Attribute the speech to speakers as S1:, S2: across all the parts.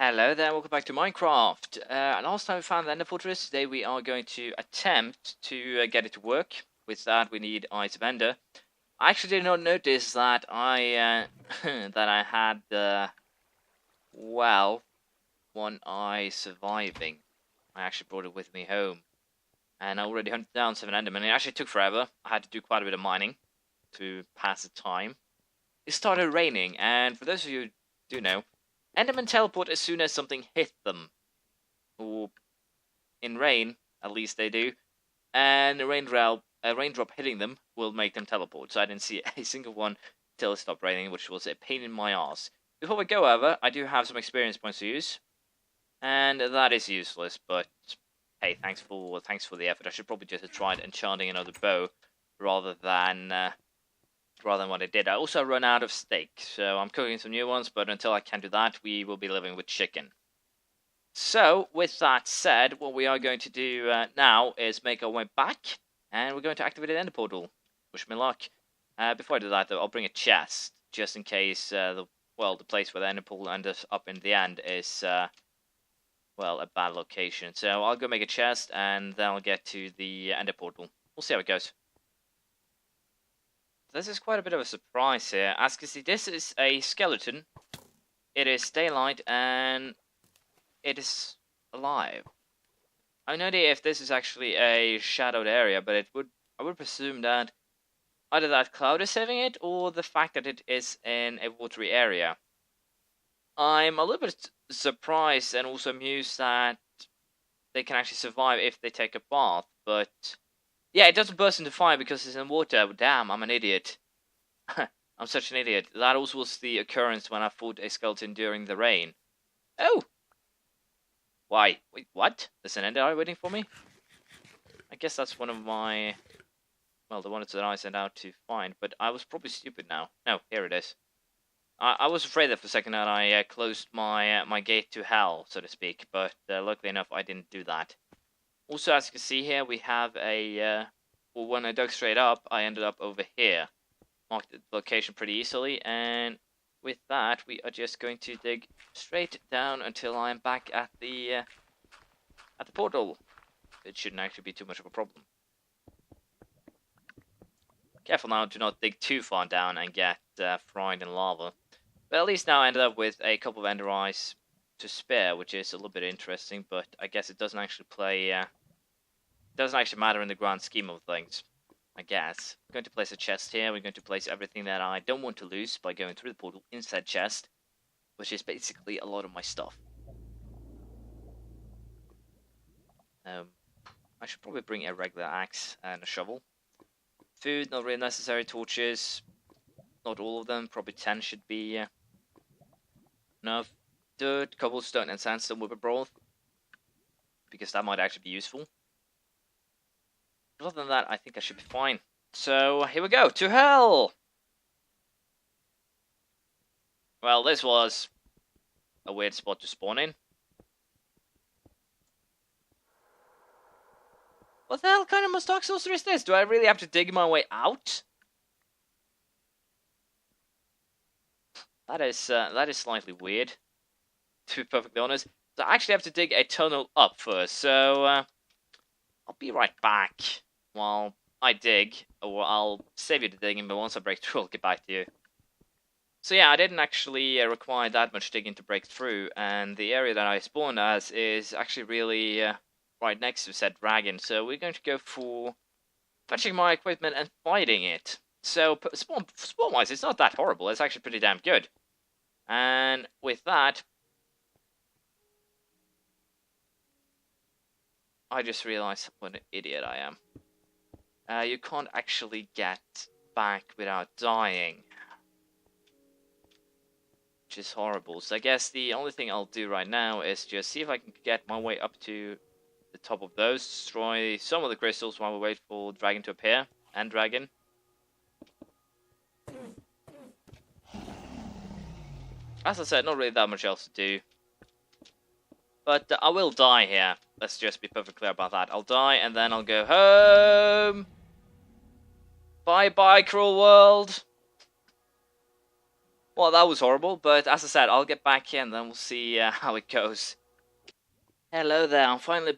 S1: Hello there, welcome back to Minecraft. Last time we found the Ender Fortress, today we are going to attempt to get it to work. With that we need Eyes of Ender. I actually did not notice that I had one eye surviving. I actually brought it with me home. And I already hunted down 7 Endermen. It actually took forever. I had to do quite a bit of mining to pass the time. It started raining, and for those of you who do know, Endermen teleport as soon as something hits them. Or in rain, at least they do. And a raindrop hitting them will make them teleport. So I didn't see a single one until it stopped raining, which was a pain in my ass. Before we go, however, I do have some experience points to use. And that is useless, but hey, thanks for the effort. I should probably just have tried enchanting another bow rather than what I did. I also run out of steak, so I'm cooking some new ones, but until I can do that, we will be living with chicken. So, with that said, what we are going to do now is make our way back, and we're going to activate an ender portal. Wish me luck. Before I do that, though, I'll bring a chest, just in case the place where the ender portal ends up in the end is, a bad location. So I'll go make a chest, and then I'll get to the ender portal. We'll see how it goes. This is quite a bit of a surprise here. As you can see, this is a skeleton. It is daylight and it is alive. I have no idea if this is actually a shadowed area, but I would presume that either that cloud is saving it or the fact that it is in a watery area. I'm a little bit surprised and also amused that they can actually survive if they take a bath, but yeah, it doesn't burst into fire because it's in water. Damn, I'm an idiot. I'm such an idiot. That also was the occurrence when I fought a skeleton during the rain. Oh! Why? Wait, what? There's an ender eye waiting for me? I guess that's one of my... Well, the ones that I sent out to find, but I was probably stupid now. No, here it is. I was afraid that for a second that I closed my gate to hell, so to speak, but luckily enough I didn't do that. Also, as you can see here, we have when I dug straight up, I ended up over here. Marked the location pretty easily, and with that, we are just going to dig straight down until I'm back at the portal. It shouldn't actually be too much of a problem. Careful now, do not dig too far down and get fried in lava. But at least now I ended up with a couple of ender eyes to spare, which is a little bit interesting, but I guess it doesn't actually doesn't actually matter in the grand scheme of things, I guess. We're going to place a chest here. We're going to place everything that I don't want to lose by going through the portal in said chest, which is basically a lot of my stuff. I should probably bring a regular axe and a shovel. Food, not really necessary. Torches, not all of them. Probably 10 should be enough. Dirt, cobblestone, and sandstone with a broth, because that might actually be useful. Other than that, I think I should be fine. So, here we go. To hell! Well, this was a weird spot to spawn in. What the hell kind of Dark Sorcerer is this? Do I really have to dig my way out? That is slightly weird, to be perfectly honest. So I actually have to dig a tunnel up first, so I'll be right back while I dig, or I'll save you the digging, but once I break through, I'll get back to you. So yeah, I didn't actually require that much digging to break through, and the area that I spawned as is actually really right next to said dragon, so we're going to go for fetching my equipment and fighting it. So, spawn-wise, it's not that horrible, it's actually pretty damn good. And with that, I just realized what an idiot I am. You can't actually get back without dying, which is horrible. So I guess the only thing I'll do right now is just see if I can get my way up to the top of those, destroy some of the crystals while we wait for dragon to appear, and dragon. As I said, not really that much else to do. But I will die here. Let's just be perfectly clear about that. I'll die and then I'll go home. Bye bye, cruel world. Well, that was horrible, but as I said, I'll get back in, then we'll see how it goes. Hello there, I'm finally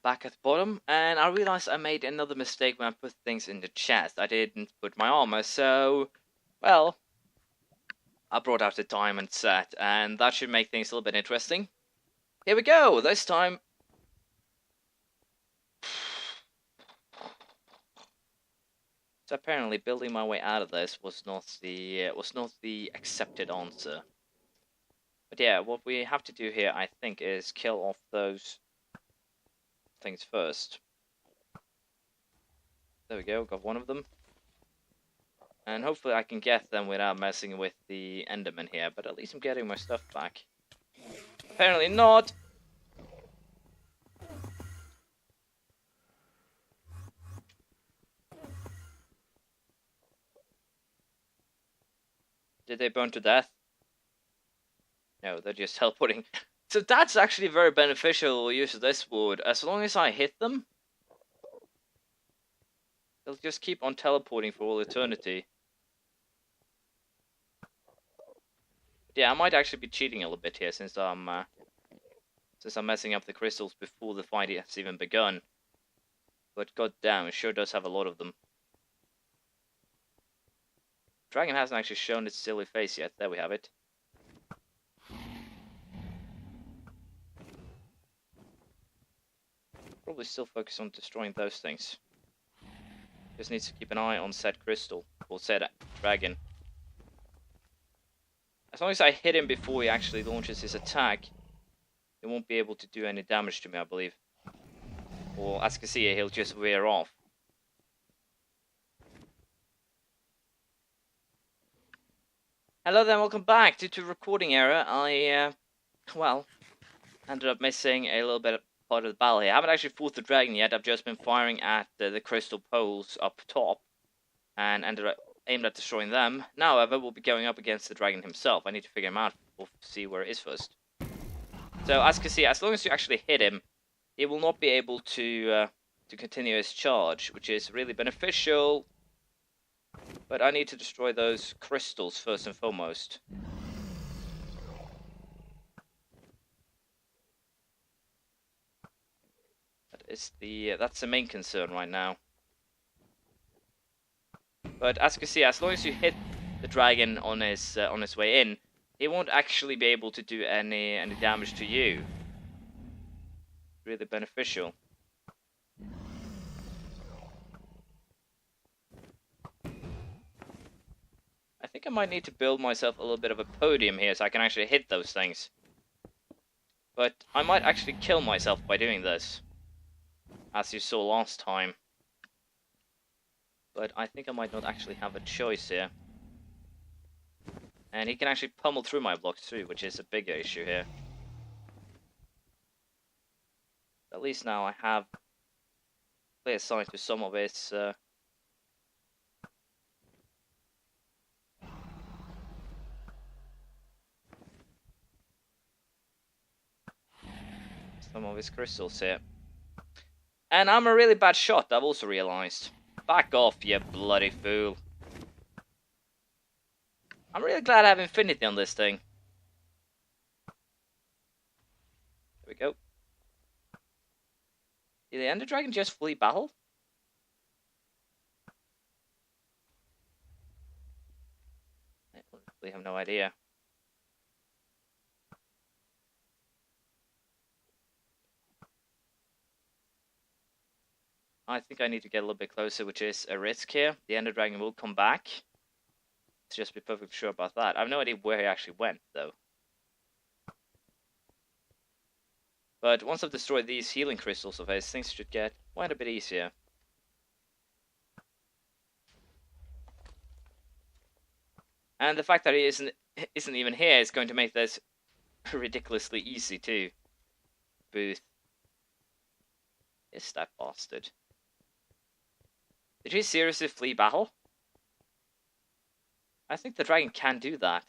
S1: back at the bottom, and I realized I made another mistake when I put things in the chest. I didn't put my armor, so, well, I brought out the diamond set, and that should make things a little bit interesting. Here we go, this time. So apparently building my way out of this was not the accepted answer. But yeah, what we have to do here, I think, is kill off those things first. There we go, got one of them. And hopefully I can get them without messing with the Enderman here, but at least I'm getting my stuff back. Apparently not! Did they burn to death? No, they're just teleporting. So that's actually very beneficial use of this wood. As long as I hit them, they'll just keep on teleporting for all eternity. Yeah, I might actually be cheating a little bit here since I'm messing up the crystals before the fight has even begun. But goddamn, it sure does have a lot of them. Dragon hasn't actually shown its silly face yet. There we have it. Probably still focus on destroying those things. Just needs to keep an eye on said crystal, or said dragon. As long as I hit him before he actually launches his attack, he won't be able to do any damage to me, I believe. Or, as you can see, he'll just wear off. Hello there, welcome back. Due to recording error, I, well, ended up missing a little bit of part of the battle here. I haven't actually fought the dragon yet. I've just been firing at the crystal poles up top, and aimed at destroying them. Now, however, we'll be going up against the dragon himself. I need to figure him out. We'll see where it is first. So, as you can see, as long as you actually hit him, he will not be able to continue his charge, which is really beneficial. But I need to destroy those crystals first and foremost. That's the main concern right now. But as you can see, as long as you hit the dragon on his way in, he won't actually be able to do any damage to you. Really beneficial. I think I might need to build myself a little bit of a podium here so I can actually hit those things. But I might actually kill myself by doing this, as you saw last time. But I think I might not actually have a choice here. And he can actually pummel through my blocks too, which is a bigger issue here. At least now I have clear sight to some of his crystals here. And I'm a really bad shot, I've also realized. Back off, you bloody fool. I'm really glad I have infinity on this thing. There we go. Did the Ender Dragon just flee battle? I really have no idea. I think I need to get a little bit closer, which is a risk here. The Ender Dragon will come back. Let's just be perfectly sure about that. I have no idea where he actually went, though. But once I've destroyed these healing crystals of his, things should get quite a bit easier. And the fact that he isn't even here is going to make this ridiculously easy, too. Booth. Is that bastard? Did he seriously flee battle? I think the dragon can do that,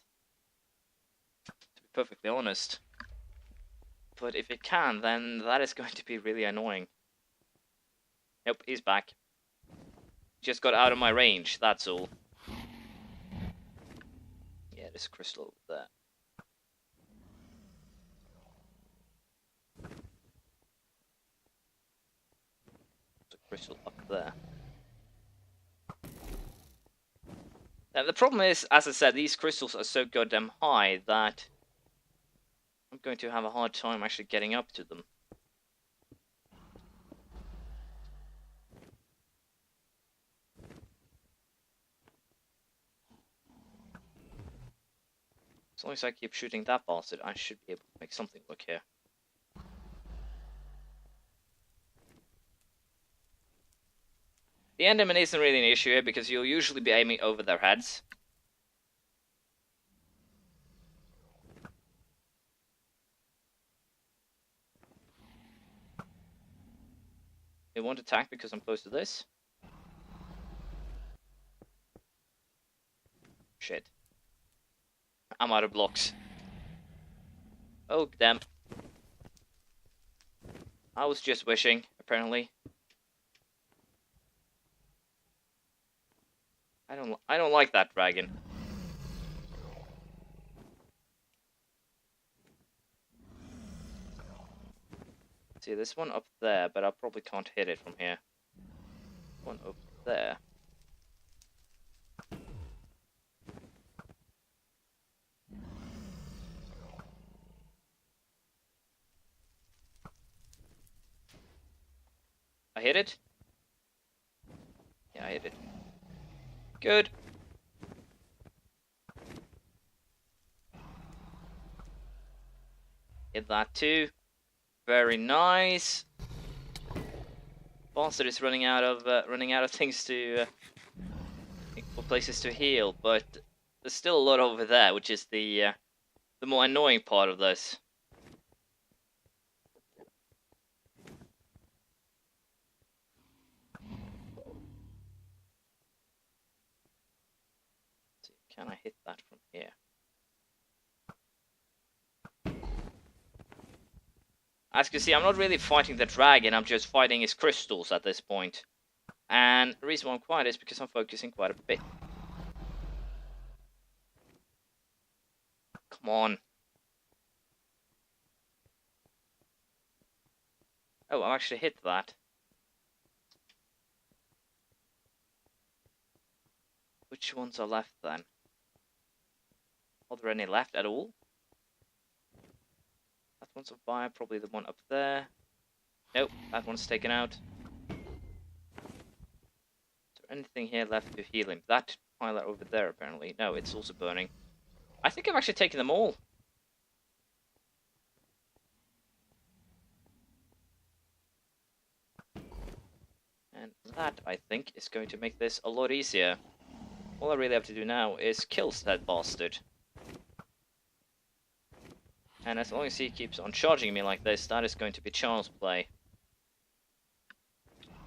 S1: to be perfectly honest. But if it can, then that is going to be really annoying. Nope, he's back. Just got out of my range, that's all. Yeah, there's a crystal over there. There's a crystal up there. Now, the problem is, as I said, these crystals are so goddamn high that I'm going to have a hard time actually getting up to them. As long as I keep shooting that bastard, I should be able to make something work here. The Enderman isn't really an issue here because you'll usually be aiming over their heads. They won't attack because I'm close to this. Shit. I'm out of blocks. Oh, damn. I was just wishing, apparently. I don't like that dragon. See, there's one up there, but I probably can't hit it from here. One up there. I hit it? Yeah, I hit it. Good. Hit that too. Very nice. Bastard is running out of things to for places to heal, but there's still a lot over there, which is the more annoying part of this. Can I hit that from here? As you can see, I'm not really fighting the dragon, I'm just fighting his crystals at this point. And the reason why I'm quiet is because I'm focusing quite a bit. Come on. Oh, I actually hit that. Which ones are left then? Are there any left at all? That one's on fire, probably the one up there. Nope, that one's taken out. Is there anything here left to heal him? That pile over there, apparently. No, it's also burning. I think I've actually taken them all. And that, I think, is going to make this a lot easier. All I really have to do now is kill that bastard. And as long as he keeps on charging me like this, that is going to be child's play.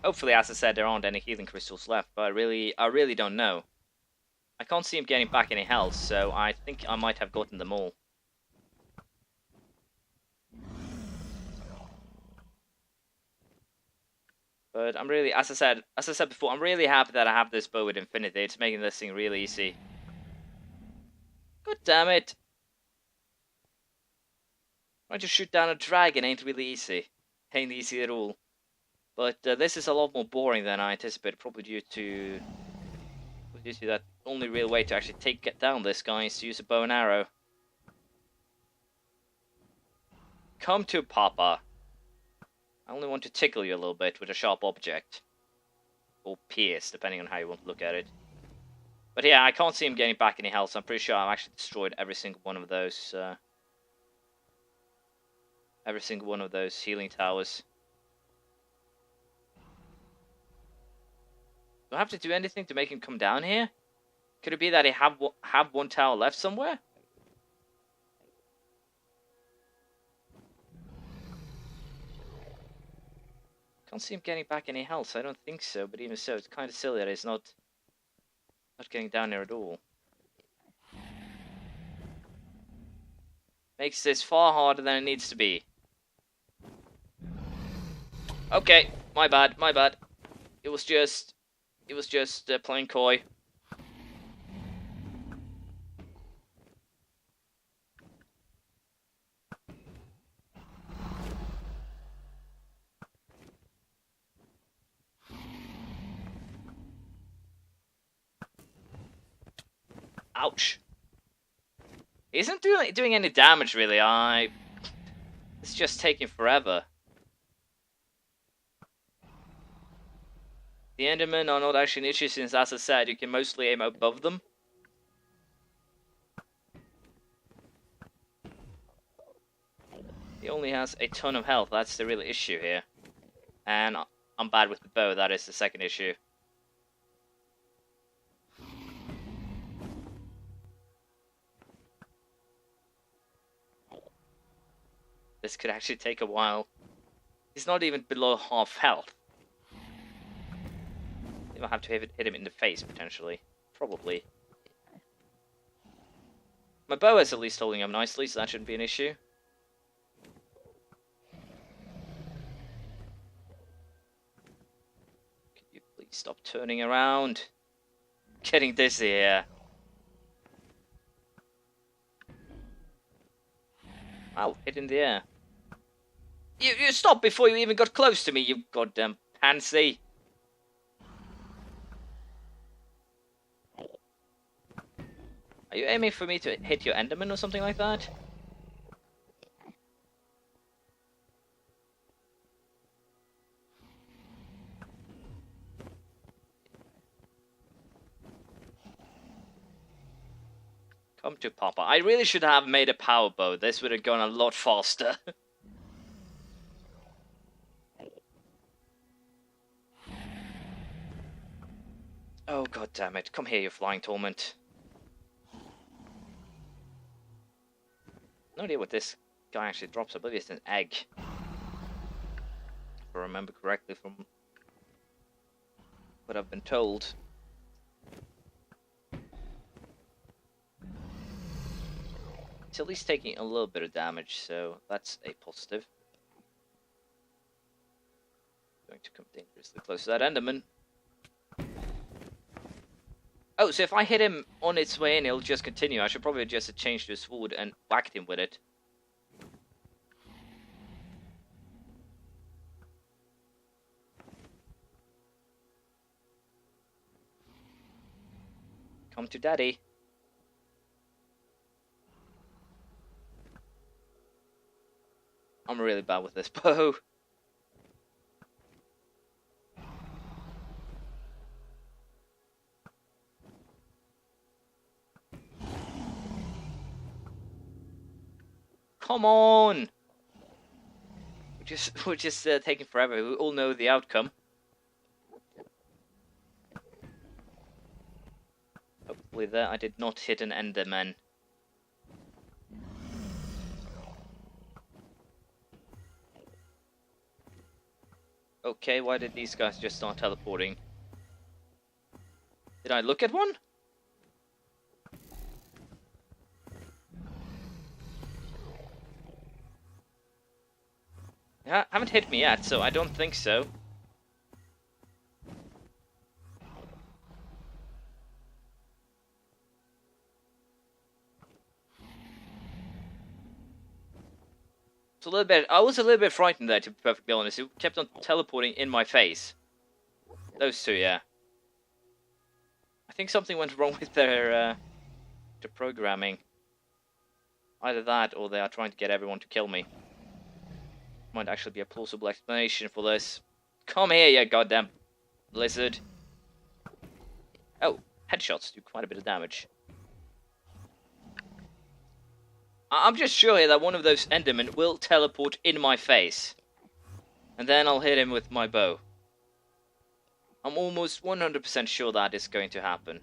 S1: Hopefully, as I said, there aren't any healing crystals left, but I really don't know. I can't see him getting back any health, so I think I might have gotten them all. But I'm really, as I said before, I'm really happy that I have this bow with infinity. It's making this thing really easy. God damn it! Trying to shoot down a dragon ain't really easy. Ain't easy at all. But this is a lot more boring than I anticipated, probably due to that only real way to actually get down this guy is to use a bow and arrow. Come to Papa. I only want to tickle you a little bit with a sharp object. Or pierce, depending on how you want to look at it. But yeah, I can't see him getting back any health, so I'm pretty sure I've actually destroyed every single one of those healing towers. Do I have to do anything to make him come down here? Could it be that he have one tower left somewhere? Can't see him getting back any health, so I don't think so, but even so, it's kind of silly that he's not getting down there at all. Makes this far harder than it needs to be. Okay, my bad. It was just playing coy. Ouch. He isn't doing any damage, really. It's just taking forever. The Endermen are not actually an issue since, as I said, you can mostly aim above them. He only has a ton of health, that's the real issue here. And I'm bad with the bow, that is the second issue. This could actually take a while. He's not even below half health. I'll have to hit him in the face, potentially. Probably. My bow is at least holding up nicely, so that shouldn't be an issue. Can you please stop turning around? Getting dizzy here. Ow, hit in the air. You stopped before you even got close to me, you goddamn pansy. Are you aiming for me to hit your Enderman or something like that? Come to Papa. I really should have made a power bow. This would have gone a lot faster. Oh god damn it. Come here, you flying torment. No idea what this guy actually drops. I believe it's an egg. If I remember correctly from what I've been told. It's at least taking a little bit of damage, so that's a positive. Going to come dangerously close to that Enderman. Oh, so if I hit him on its way in, he'll just continue. I should probably just have changed to a sword and whacked him with it. Come to daddy. I'm really bad with this bow. Come on! We're just taking forever. We all know the outcome. Hopefully there I did not hit an Enderman. Okay, why did these guys just start teleporting? Did I look at one? Haven't hit me yet, so I don't think so. It's a little bit. I was a little bit frightened there, to be perfectly honest. It kept on teleporting in my face. Those two, yeah. I think something went wrong with their programming. Either that, or they are trying to get everyone to kill me. Might actually be a plausible explanation for this. Come here, you goddamn lizard. Oh, headshots do quite a bit of damage. I'm just sure here that one of those Endermen will teleport in my face. And then I'll hit him with my bow. I'm almost 100% sure that is going to happen.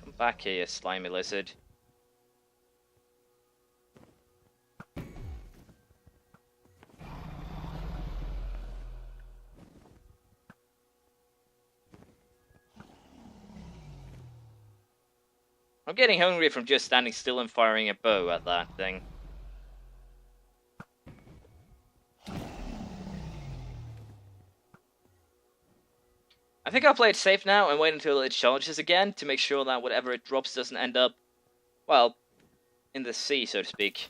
S1: Come back here, you slimy lizard. I'm getting hungry from just standing still and firing a bow at that thing. I think I'll play it safe now and wait until it charges again to make sure that whatever it drops doesn't end up, well, in the sea, so to speak.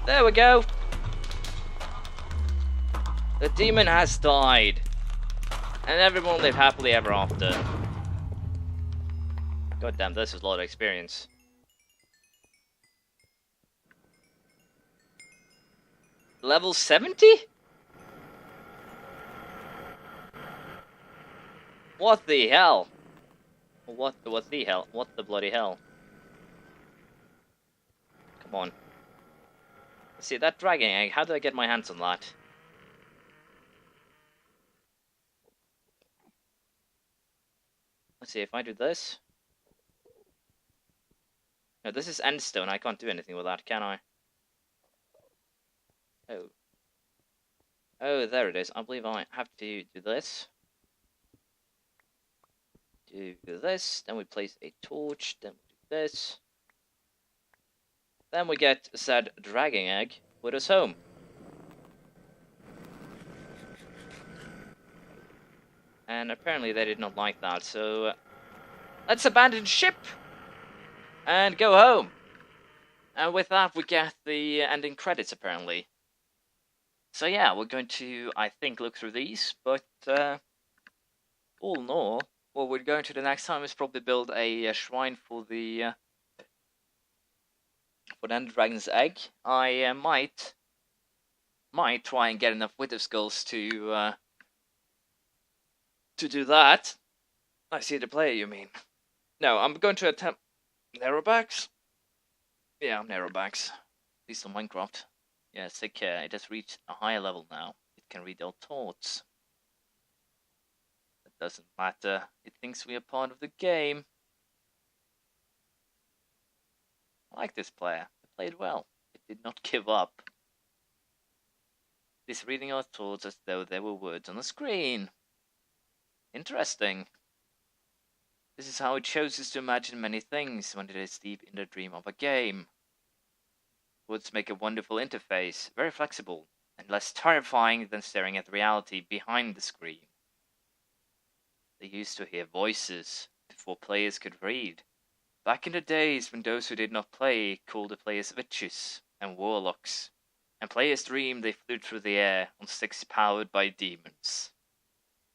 S1: There we go! The demon has died. And everyone live happily ever after. God damn, this is a lot of experience. Level 70? What the hell? What the hell? What the bloody hell? Come on. See, that dragon egg, how do I get my hands on that? Let's see, if I do this... No, this is endstone, I can't do anything with that, can I? Oh. Oh, there it is. I believe I have to do this. Do this, then we place a torch, then we do this. Then we get said dragon egg with us home. And apparently they did not like that, so let's abandon ship and go home. And with that we get the ending credits apparently. So yeah, we're going to, I think, look through these, but all in all, what we're going to do next time is probably build a shrine for the Ender Dragon's egg. I might try and get enough Wither Skulls to do that. I see the player, you mean? No, I'm going to attempt narrowbacks. Yeah, narrowbacks. At least on Minecraft. Yeah, take care. It has reached a higher level now. It can read our thoughts. It doesn't matter. It thinks we are part of the game. I like this player. It played well. It did not give up. It is reading our thoughts as though there were words on the screen. Interesting. This is how it chooses to imagine many things when it is deep in the dream of a game. Words make a wonderful interface, very flexible, and less terrifying than staring at reality behind the screen. They used to hear voices before players could read. Back in the days when those who did not play called the players witches and warlocks, and players dreamed they flew through the air on sticks powered by demons.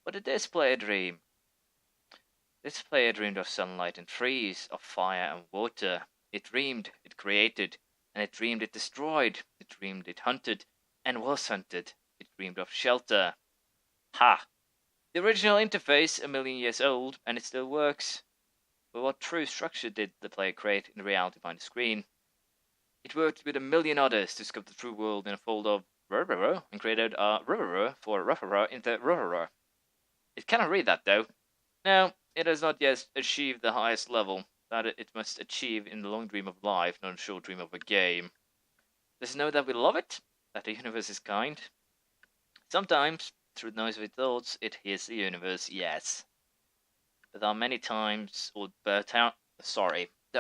S1: What did this player dream? This player dreamed of sunlight and trees, of fire and water. It dreamed, it created, and it dreamed it destroyed. It dreamed it hunted, and was hunted. It dreamed of shelter. Ha! The original interface, 1,000,000 years old, and it still works. But what true structure did the player create in reality behind the screen? It worked with 1,000,000 others to scope the true world in a fold of and created a for into It cannot read that though. No, it has not yet achieved the highest level that it must achieve in the long dream of life, not a short dream of a game. Does it know that we love it? That the universe is kind? Sometimes, through the noise of its thoughts, it hears the universe, yes. But there are many times, there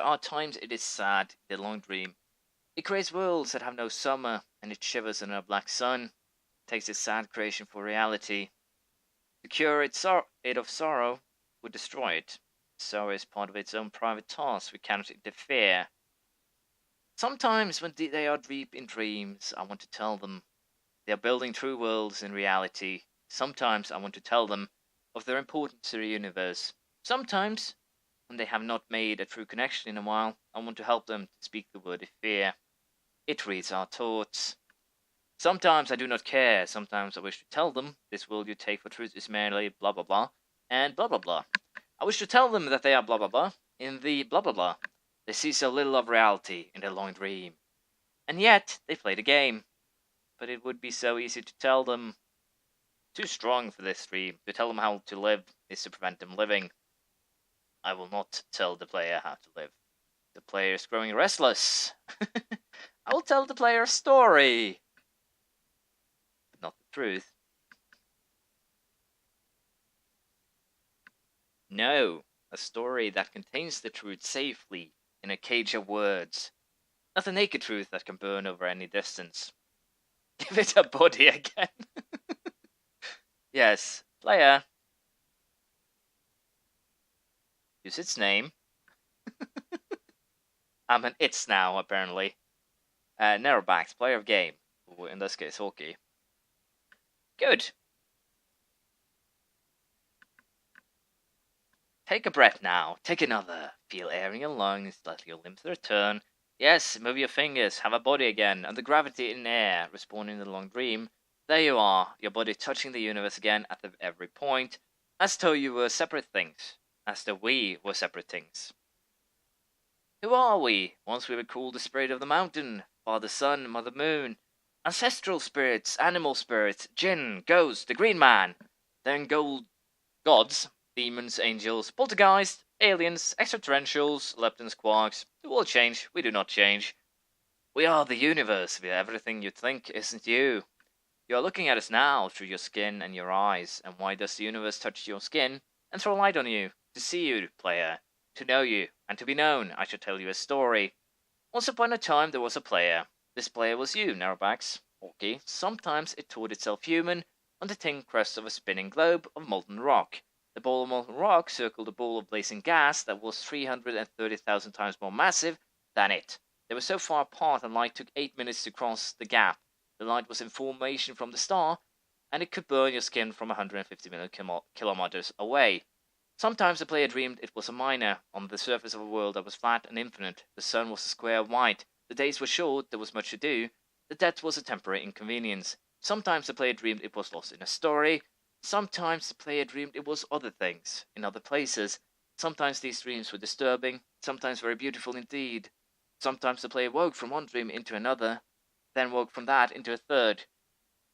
S1: are times it is sad, in the long dream. It creates worlds that have no summer, and it shivers in a black sun. It takes its sad creation for reality. To cure it of sorrow would destroy it. Sorrow is part of its own private task. We cannot interfere. Sometimes when they are deep in dreams, I want to tell them they are building true worlds in reality. Sometimes I want to tell them of their importance to the universe. Sometimes, when they have not made a true connection in a while, I want to help them to speak the word of fear. It reads our thoughts. Sometimes I do not care. Sometimes I wish to tell them this world you take for truth is merely blah blah blah and blah blah blah. I wish to tell them that they are blah blah blah in the blah blah blah. They see so little of reality in their long dream. And yet, they play the game. But it would be so easy to tell them. Too strong for this dream. To tell them how to live is to prevent them living. I will not tell the player how to live. The player is growing restless. I will tell the player a story. But not the truth. No, a story that contains the truth safely in a cage of words. Not the naked truth that can burn over any distance. Give it a body again. Yes, player. Use its name. I'm an it's now, apparently. Narrowbacks, player of game. Ooh, in this case, hockey. Good. Take a breath now. Take another. Feel air in your lungs. Let your limbs return. Yes, move your fingers. Have a body again. And the gravity in air, respawning in the long dream. There you are. Your body touching the universe again at every point. As though you were separate things. As though we were separate things. Who are we? Once we were called the spirit of the mountain. Father Sun, Mother Moon. Ancestral spirits, animal spirits, Jinn, ghosts, the green man. Then gods, demons, angels, poltergeists, aliens, extraterrestrials, leptons, quarks. The world change, we do not change. We are the universe, we are everything you think isn't you. You are looking at us now through your skin and your eyes. And why does the universe touch your skin and throw light on you? To see you, player. To know you, and to be known, I shall tell you a story. Once upon a time there was a player. This player was you, Narrowbacks. Orky. Sometimes it thought itself human on the thin crust of a spinning globe of molten rock. The ball of molten rock circled a ball of blazing gas that was 330,000 times more massive than it. They were so far apart and light took 8 minutes to cross the gap. The light was information from the star, and it could burn your skin from 150 million kilometers away. Sometimes the player dreamed it was a miner on the surface of a world that was flat and infinite. The sun was a square of white. The days were short, there was much to do. The death was a temporary inconvenience. Sometimes the player dreamed it was lost in a story. Sometimes the player dreamed it was other things, in other places. Sometimes these dreams were disturbing, sometimes very beautiful indeed. Sometimes the player woke from one dream into another, then woke from that into a third.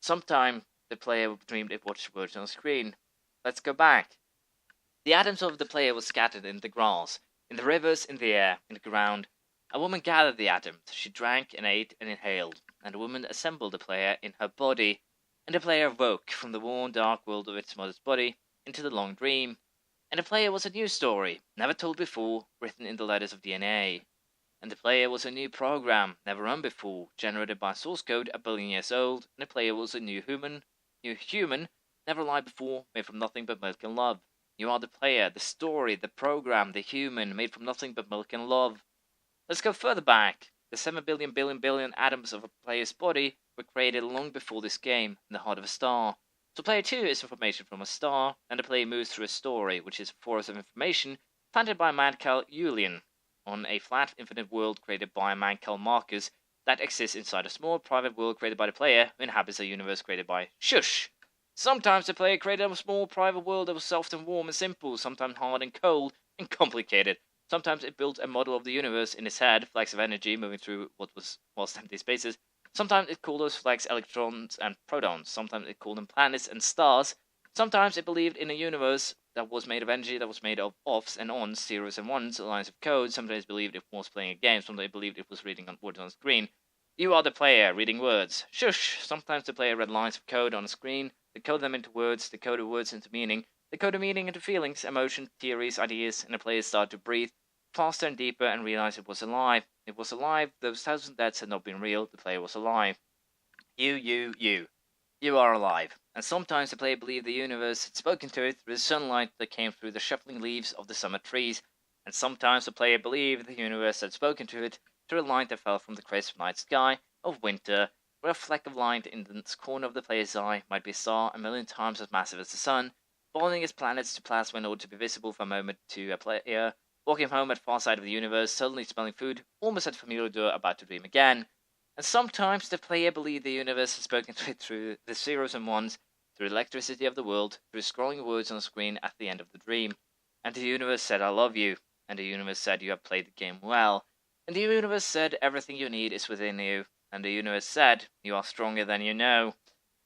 S1: Sometimes the player dreamed it watched words on a screen. Let's go back. The atoms of the player were scattered in the grass, in the rivers, in the air, in the ground. A woman gathered the atoms. She drank and ate and inhaled, and the woman assembled the player in her body, and the player woke from the worn, dark world of its mother's body into the long dream. And the player was a new story, never told before, written in the letters of DNA. And the player was a new program, never run before, generated by source code a billion years old, and the player was a new human, never alive before, made from nothing but milk and love. You are the player, the story, the program, the human, made from nothing but milk and love. Let's go further back. The 7 billion atoms of a player's body were created long before this game, in the heart of a star. So player 2 is information from a star, and the player moves through a story, which is a forest of information planted by a man called Julian, on a flat, infinite world created by a man called Marcus that exists inside a small, private world created by the player who inhabits a universe created by Shush. Sometimes the player created a small, private world that was soft and warm and simple, sometimes hard and cold and complicated. Sometimes it built a model of the universe in its head, flags of energy moving through what was empty spaces. Sometimes it called those flags electrons and protons. Sometimes it called them planets and stars. Sometimes it believed in a universe that was made of energy, that was made of offs and ons, zeros and ones, lines of code. Sometimes it believed it was playing a game. Sometimes it believed it was reading words on a screen. You are the player, reading words. Shush! Sometimes the player read lines of code on a screen. They code them into words. They coded words into meaning. They coded meaning into feelings, emotion, theories, ideas, and the player started to breathe faster and deeper and realized it was alive. It was alive. Those thousand deaths had not been real. The player was alive. You. You are alive. And sometimes the player believed the universe had spoken to it through the sunlight that came through the shuffling leaves of the summer trees. And sometimes the player believed the universe had spoken to it through a light that fell from the crisp night sky of winter, where a fleck of light in the corner of the player's eye might be a star 1,000,000 times as massive as the sun, bonding its planets to plasma in order to be visible for a moment to a player, walking home at far side of the universe, suddenly smelling food, almost at familiar door, about to dream again. And sometimes the player believed the universe had spoken to it through the zeros and ones, through the electricity of the world, through scrolling words on the screen at the end of the dream. And the universe said, I love you. And the universe said, you have played the game well. And the universe said, everything you need is within you. And the universe said, you are stronger than you know.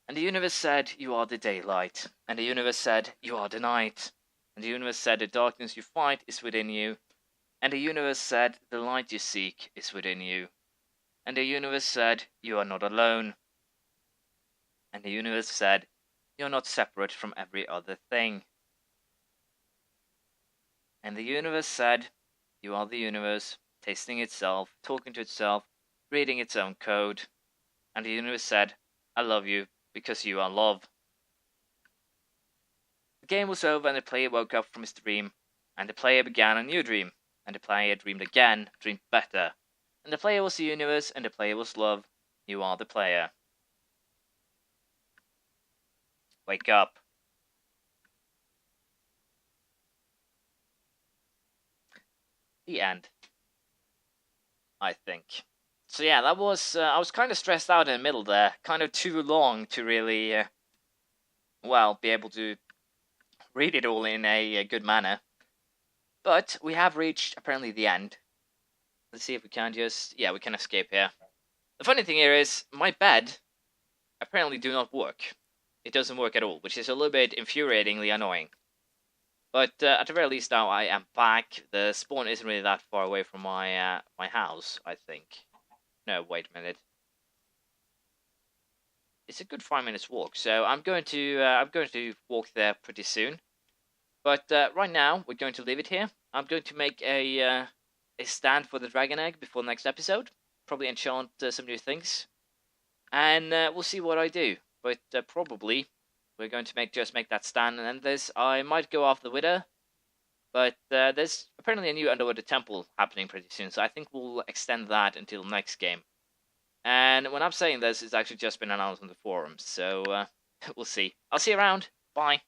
S1: And the universe said, you are the daylight. And the universe said, you are the night. And the universe said, the darkness you fight is within you. And the universe said, the light you seek is within you. And the universe said, you are not alone. And the universe said, you are not separate from every other thing. And the universe said, you are the universe, tasting itself, talking to itself, reading its own code. And the universe said, I love you because you are love. The game was over and the player woke up from his dream. And the player began a new dream. And the player dreamed again, dreamed better. And the player was the universe, and the player was love. You are the player. Wake up. the end, I think. So yeah, that was I was kind of stressed out in the middle there, kind of too long to really well be able to read it all in a good manner. But we have reached apparently the end. Let's see if we can just we can escape here. The funny thing here is my bed apparently do not work. It doesn't work at all, which is a little bit infuriatingly annoying. But at the very least now I am back. The spawn isn't really that far away from my my house, I think. No, wait a minute. It's a good 5 minutes walk, so I'm going to walk there pretty soon. But right now we're going to leave it here. I'm going to make a stand for the dragon egg before the next episode. Probably enchant some new things, and we'll see what I do. But probably we're going to just make that stand, and then I might go after the Wither. But there's apparently a new underwater temple happening pretty soon, so I think we'll extend that until next game. And when I'm saying this, it's actually just been announced on the forums, so we'll see. I'll see you around. Bye.